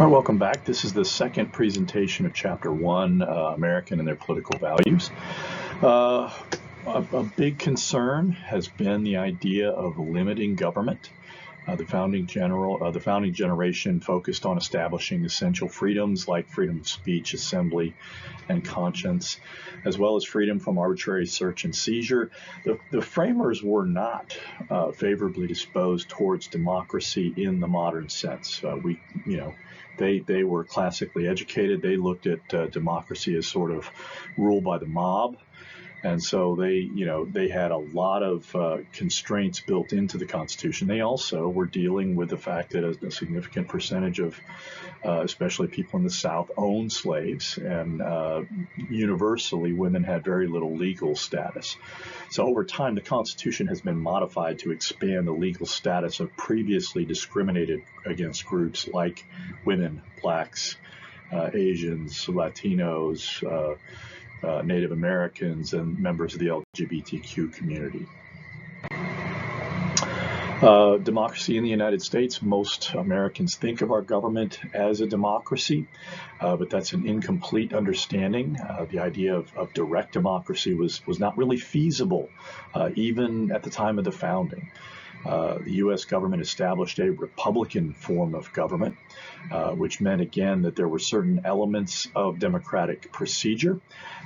All right, welcome back. This is the second presentation of Chapter 1, American and Their Political Values. A big concern has been the idea of limiting government. The founding generation focused on establishing essential freedoms like freedom of speech, assembly, and conscience, as well as freedom from arbitrary search and seizure. The framers were not favorably disposed towards democracy in the modern sense. They were classically educated. They looked at democracy as sort of rule by the mob. And so they had a lot of constraints built into the Constitution. They also were dealing with the fact that a significant percentage of, especially people in the South, owned slaves, and universally women had very little legal status. So over time, the Constitution has been modified to expand the legal status of previously discriminated against groups like women, blacks, Asians, Latinos, Native Americans, and members of the LGBTQ community. Democracy in the United States, most Americans think of our government as a democracy, but that's an incomplete understanding. The idea of direct democracy was not really feasible, even at the time of the founding. The U.S. government established a Republican form of government, which meant, again, that there were certain elements of democratic procedure,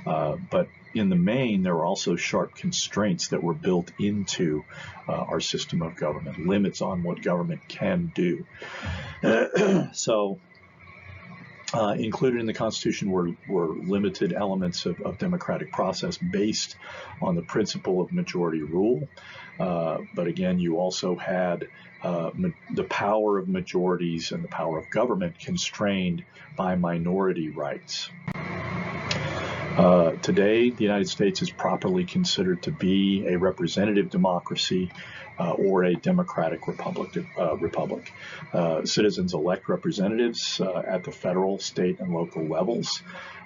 but in the main, there were also sharp constraints that were built into our system of government, limits on what government can do. So included in the Constitution were limited elements of democratic process based on the principle of majority rule. But again, you also had the power of majorities and the power of government constrained by minority rights. Today, the United States is properly considered to be a representative democracy or a democratic republic. Citizens elect representatives at the federal, state, and local levels.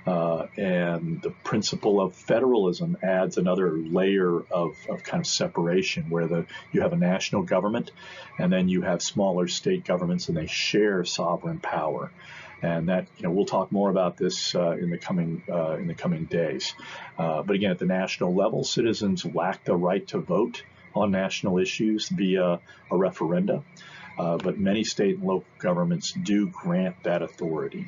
And the principle of federalism adds another layer of kind of separation where you have a national government and then you have smaller state governments, and they share sovereign power. And that, we'll talk more about this in the coming days. But again, at the national level, citizens lack the right to vote on national issues via a referenda. But many state and local governments do grant that authority.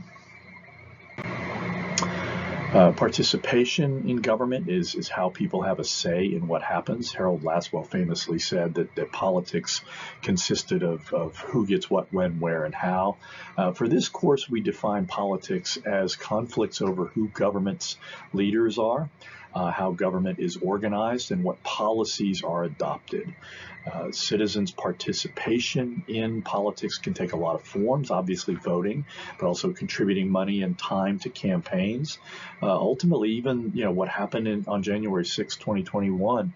Participation in government is how people have a say in what happens. Harold Lasswell famously said that politics consisted of who gets what, when, where, and how. For this course, we define politics as conflicts over who government's leaders are, how government is organized, and what policies are adopted. Citizens' participation in politics can take a lot of forms, obviously voting, but also contributing money and time to campaigns. Ultimately, even what happened on January 6, 2021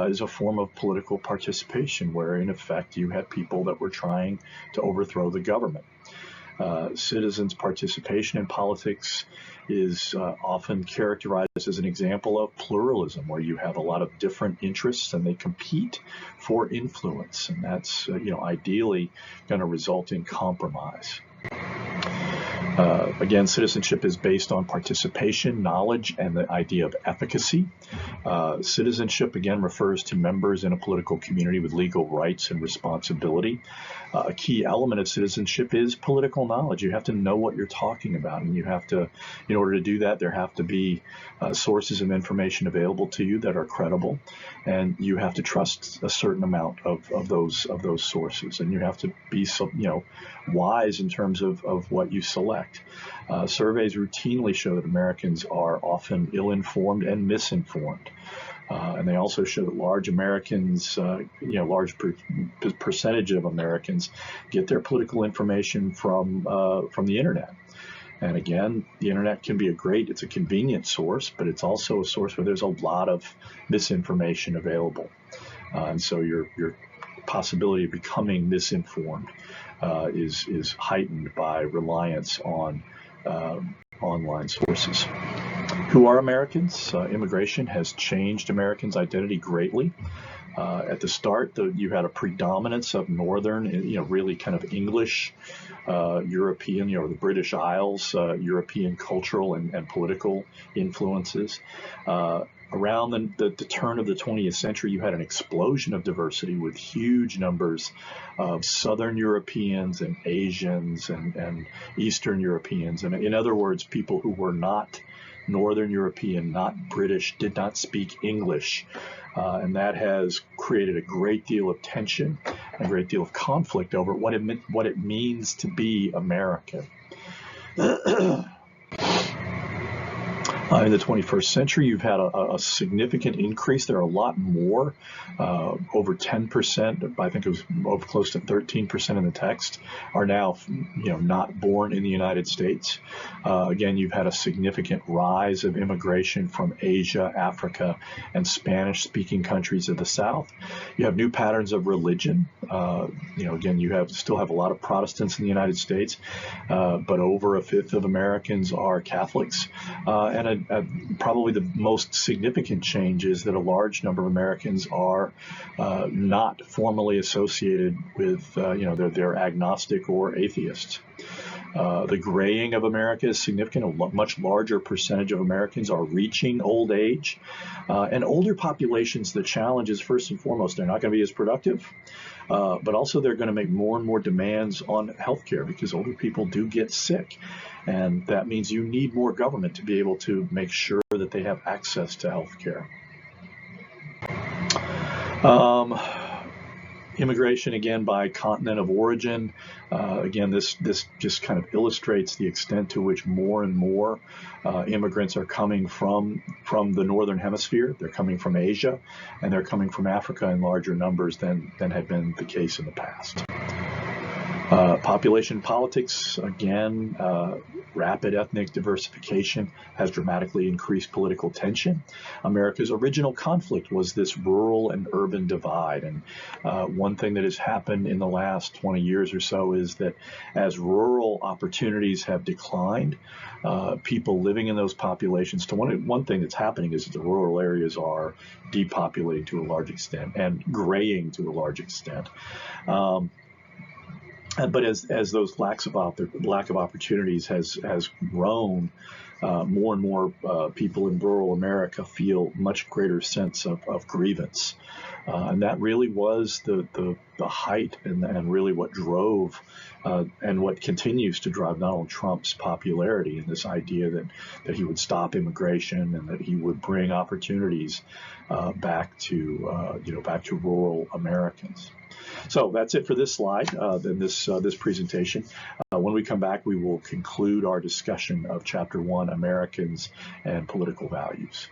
is a form of political participation where, in effect, you had people that were trying to overthrow the government. Citizens' participation in politics is often characterized as an example of pluralism, where you have a lot of different interests and they compete for influence, and that's ideally going to result in compromise. Again, citizenship is based on participation, knowledge, and the idea of efficacy. Citizenship, again, refers to members in a political community with legal rights and responsibility. A key element of citizenship is political knowledge. You have to know what you're talking about, and you have to, in order to do that, there have to be sources of information available to you that are credible, and you have to trust a certain amount of those sources, and you have to be wise in terms of what you select. Surveys routinely show that Americans are often ill-informed and misinformed. And they also show that large percentage of Americans get their political information from the internet. And again, the internet can be it's a convenient source, but it's also a source where there's a lot of misinformation available. And so your possibility of becoming misinformed is heightened by reliance on online sources. Who are Americans? Immigration has changed Americans' identity greatly. At the start, you had a predominance of Northern, really kind of English, European, the British Isles, European cultural and political influences. Around the turn of the 20th century, you had an explosion of diversity with huge numbers of Southern Europeans and Asians and Eastern Europeans. And in other words, people who were not Northern European, not British, did not speak English. And that has created a great deal of tension, a great deal of conflict over what it means to be American. In the 21st century, you've had a significant increase. There are a lot more, over 10%, I think it was over close to 13% in the text, are now, not born in the United States. Again, you've had a significant rise of immigration from Asia, Africa, and Spanish-speaking countries of the South. You have new patterns of religion. Again, you still have a lot of Protestants in the United States, but over a fifth of Americans are Catholics, and probably the most significant change is that a large number of Americans are not formally associated with, they're agnostic or atheists. The graying of America is significant. A much larger percentage of Americans are reaching old age. And older populations, the challenge is first and foremost, they're not going to be as productive, but also they're going to make more and more demands on healthcare because older people do get sick. And that means you need more government to be able to make sure that they have access to healthcare. Immigration, again, by continent of origin. Again, this just kind of illustrates the extent to which more and more immigrants are coming from the Northern Hemisphere. They're coming from Asia, and they're coming from Africa in larger numbers than had been the case in the past. Population politics, again, rapid ethnic diversification has dramatically increased political tension. America's original conflict was this rural and urban divide. And one thing that has happened in the last 20 years or so is that as rural opportunities have declined, people living in those populations, one thing that's happening is that the rural areas are depopulating to a large extent and graying to a large extent. But as those lack of opportunities has grown, more and more people in rural America feel much greater sense of grievance. And that really was the height and really what drove and what continues to drive Donald Trump's popularity, and this idea that he would stop immigration and that he would bring opportunities back to rural Americans. So that's it for this slide, this presentation. When we come back, we will conclude our discussion of Chapter 1, Americans and Political Values.